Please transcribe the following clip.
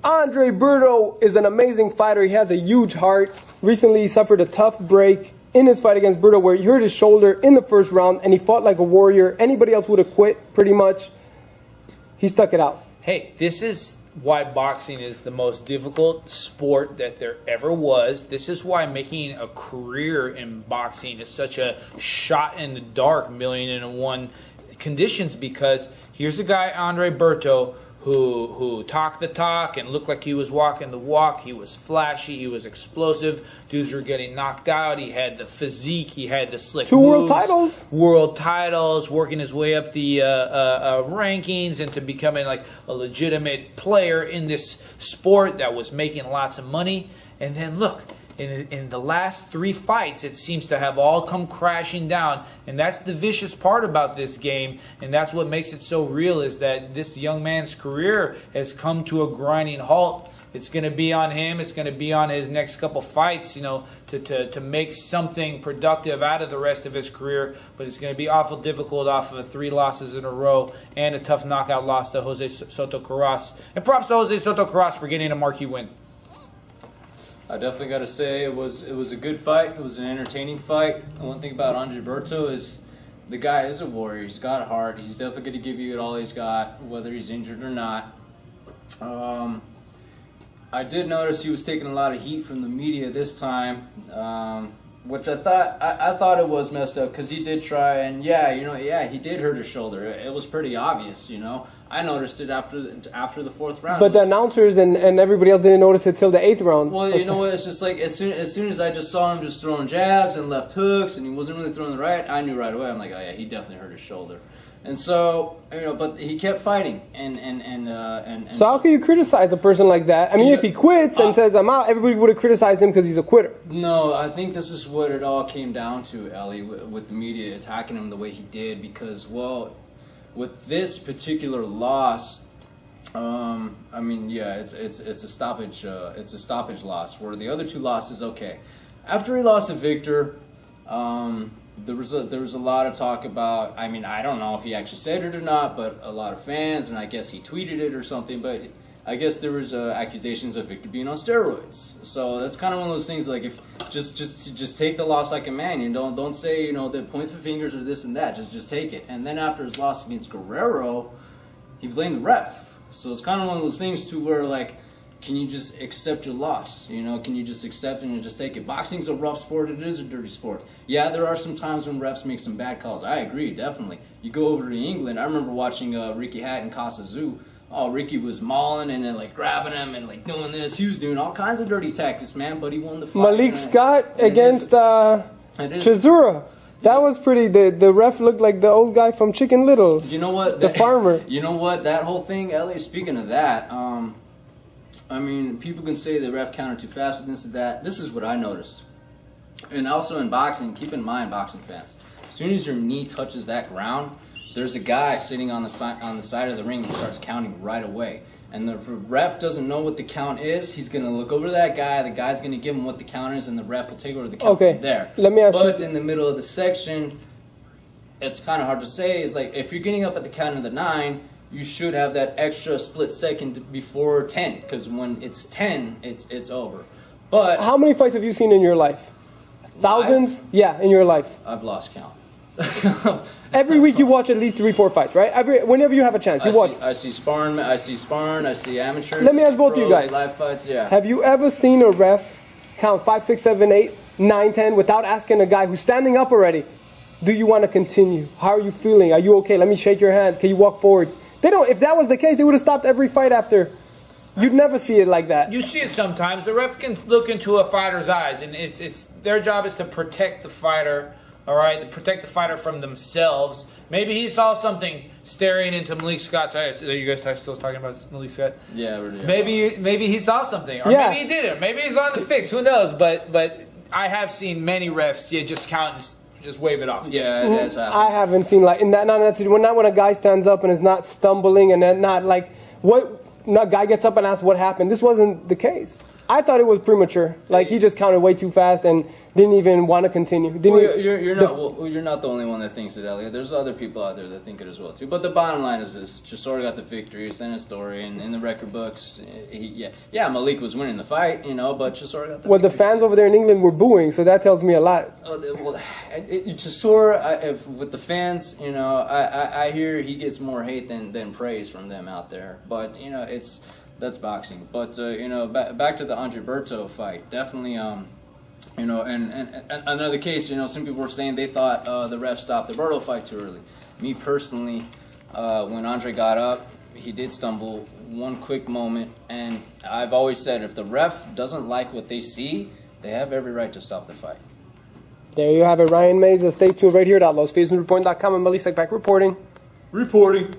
Andre Berto is an amazing fighter. He has a huge heart. Recently, he suffered a tough break in his fight against Berto where he hurt his shoulder in the first round, and he fought like a warrior. Anybody else would have quit, pretty much. He stuck it out. Hey, this is why boxing is the most difficult sport that there ever was. This is why making a career in boxing is such a shot in the dark, 1,000,001 conditions, because here's a guy, Andre Berto, who talked the talk and looked like he was walking the walk. He was flashy. He was explosive. Dudes were getting knocked out. He had the physique. He had the slick Two moves. world titles. Working his way up the rankings into becoming like a legitimate player in this sport that was making lots of money. And then look, in the last 3 fights, it seems to have all come crashing down. And that's the vicious part about this game. And that's what makes it so real, is that this young man's career has come to a grinding halt. It's going to be on him. It's going to be on his next couple fights, you know, to make something productive out of the rest of his career. But it's going to be awful difficult off of 3 losses in a row and a tough knockout loss to Jose Soto Carras. And props to Jose Soto Carras for getting a marquee win. I definitely got to say it was a good fight. It was an entertaining fight. And one thing about Andre Berto is the guy is a warrior. He's got a heart. He's definitely going to give you all he's got, whether he's injured or not. I did notice he was taking a lot of heat from the media this time, which I thought it was messed up, because he did try, and he did hurt his shoulder. It was pretty obvious, you know. I noticed it after the 4th round. But the announcers and everybody else didn't notice it till the 8th round. Well, you know what? It's just like as soon as I just saw him just throwing jabs and left hooks, and he wasn't really throwing the right, I knew right away. I'm like, oh yeah, he definitely hurt his shoulder. And so, you know, but he kept fighting, and so how can you criticize a person like that? I mean, if he quits and says I'm out, everybody would have criticized him because he's a quitter. No, I think this is what it all came down to, Ellie, with the media attacking him the way he did, because, well, with this particular loss, I mean, yeah, it's a stoppage loss. Where the other 2 losses, okay, after he lost to Victor, there was a lot of talk about, I mean, I don't know if he actually said it or not, but a lot of fans, and I guess he tweeted it or something, but I guess there was accusations of Victor being on steroids. So that's kind of one of those things, like, if just take the loss like a man. You don't say, you know, the points of fingers or this and that. Just take it. And then after his loss against Guerrero, he blamed the ref. So it's kind of one of those things to where, like, can you just accept your loss? You know, can you just accept it and just take it? Boxing's a rough sport. It is a dirty sport. Yeah, there are some times when refs make some bad calls. I agree, definitely. You go over to England. I remember watching Ricky Hatton Casa Zoo. Oh, Ricky was mauling and then, like, grabbing him and, like, doing this. He was doing all kinds of dirty tactics, man, but he won the fight. Malik Scott against Chisora. That was pretty. The ref looked like the old guy from Chicken Little. You know what? The farmer. You know what? That whole thing, Ellie, speaking of that, I mean, people can say the ref counted too fast and this and that. This is what I noticed. And also in boxing, keep in mind, boxing fans, as soon as your knee touches that ground, there's a guy sitting on the side of the ring who starts counting right away. And the ref doesn't know what the count is. He's going to look over to that guy. The guy's going to give him what the count is, and the ref will take over the count from there. Let me ask but in the middle of the section, it's kind of hard to say. It's like, if you're getting up at the count of the 9, you should have that extra split second before 10, because when it's 10, it's over. But how many fights have you seen in your life? Thousands? Yeah, in your life. I've lost count. Every week you watch at least 3-4 fights, right? Whenever you have a chance, you watch. I see sparring. I see amateurs. Let me ask both of you guys. Live fights, yeah. Have you ever seen a ref count 5, 6, 7, 8, 9, 10 without asking a guy who's standing up already, do you want to continue? How are you feeling? Are you okay? Let me shake your hand. Can you walk forwards? They don't. If that was the case, they would have stopped every fight after. You'd never see it like that. You see it sometimes. The ref can look into a fighter's eyes, and it's their job is to protect the fighter. All right, to protect the fighter from themselves. Maybe he saw something staring into Malik Scott's eyes. Are you guys still talking about Malik Scott? Yeah, we're doing. Maybe he saw something, or maybe he didn't. Maybe he's on the fix. Who knows? But I have seen many refs just count and just wave it off. Yeah, it has happened. I haven't seen like in that. Not when a guy stands up and is not stumbling and then not like what. No guy gets up and asks what happened. This wasn't the case. I thought it was premature. Like, he just counted way too fast and didn't even want to continue. Well, you're not the only one that thinks it, Elliot. There's other people out there that think it as well too. But the bottom line is this: Chisora got the victory. It's in his story and in the record books. Malik was winning the fight, but Chisora got the Well, victory. the fans over there in England were booing, so that tells me a lot. Chisora, with the fans, I hear he gets more hate than praise from them out there. But that's boxing. But back to the Andre Berto fight, definitely. And another case, some people were saying they thought the ref stopped the Berto fight too early. Me personally, when Andre got up, he did stumble one quick moment, and I've always said if the ref doesn't like what they see, they have every right to stop the fight. There you have it, Ryan Mays. Stay tuned right here at outlawsfacesreport.com and Melisek back reporting. Reporting.